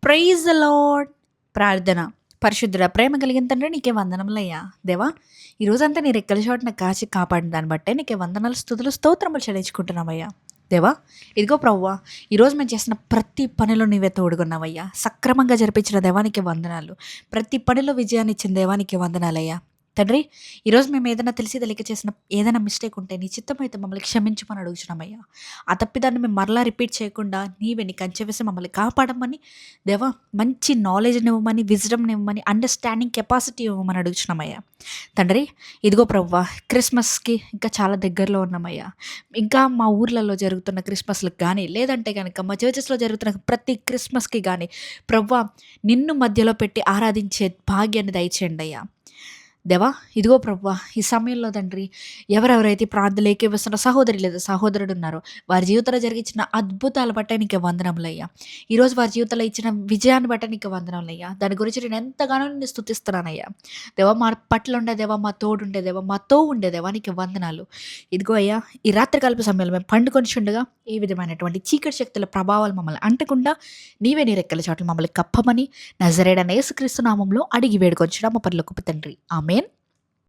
Praise the lord. ప్రార్థన. పరిశుద్ధుడ ప్రేమ కలిగిన తండ్రి నీకే వందనములయ్యా. దేవా ఈ రోజంతా నీ రెక్కల చోటున కాచి కాపాడిన దాన్ని బట్టే నీకే వందనాలు, స్తుతులు, స్తోత్రములు చెల్లించుకుంటున్నామయ్యా. దేవా ఇదిగో ప్రభువా, ఈరోజు మేము చేసిన ప్రతి పనిలో నీవే తోడుగున్నావయ్యా. సక్రమంగా జరిపించిన దేవానికి వందనాలు. ప్రతి పనిలో విజయాన్ని ఇచ్చిన దేవానికి వందనాలయ్యా. తండ్రి ఈరోజు మేము ఏదైనా తెలిసి తెలియక చేసిన ఏదైనా మిస్టేక్ ఉంటే నీ చిత్తం అయితే మమ్మల్ని క్షమించమని అడుగుచున్నామయ్యా. ఆ తప్పిదాన్ని మేము మరలా రిపీట్ చేయకుండా నీవే నీ కంచె వేసి మమ్మల్ని కాపాడమని దేవా, మంచి నాలెడ్జ్ని ఇవ్వమని, విజ్డమ్ని ఇవ్వమని, అండర్స్టాండింగ్ కెపాసిటీ ఇవ్వమని అడుగుచున్నామయ్యా. తండ్రి ఇదిగో ప్రభువా, క్రిస్మస్కి ఇంకా చాలా దగ్గరలో ఉన్నామయ్యా. ఇంకా మా ఊర్లలో జరుగుతున్న క్రిస్మస్లకు కానీ, లేదంటే కనుక మా చర్చెస్లో జరుగుతున్న ప్రతి క్రిస్మస్కి కానీ ప్రభువా, నిన్ను మధ్యలో పెట్టి ఆరాధించే భాగ్యాన్ని దయచేయండి అయ్యా. దేవా ఇదిగో ప్రభువా, ఈ సమయంలో తండ్రి ఎవరెవరైతే ప్రార్థనలు ఏకీభవిస్తున్న సహోదరి లేదా సహోదరుడు ఉన్నారో వారి జీవితంలో జరిగించిన అద్భుతాల బట్టే నీకు వందనములయ్యా. ఈరోజు వారి జీవితంలో ఇచ్చిన విజయాన్ని బట్టే నీకు వందనములయ్యా. దాని గురించి నేను ఎంతగానో నిన్ను స్తుతిస్తున్నానయ్యా. దేవా మా పట్ల ఉండే దేవా, మా తోడు ఉండే దేవా, మాతో ఉండే దేవా నీకు వందనాలు. ఇదిగో అయ్యా, ఈ రాత్రికాలపు సమయంలో మేము పండుకొని చుండగా ఏ విధమైనటువంటి చీకటి శక్తుల ప్రభావాలు మమ్మల్ని అంటకుండా నీవే నీ రెక్కల చాటులు మమ్మల్ని కప్పమని నజరేయుడైన యేసుక్రీస్తు నామంలో అడిగి వేడుకొంచున్నాము పరలోకపు తండ్రి. ఆమేన్.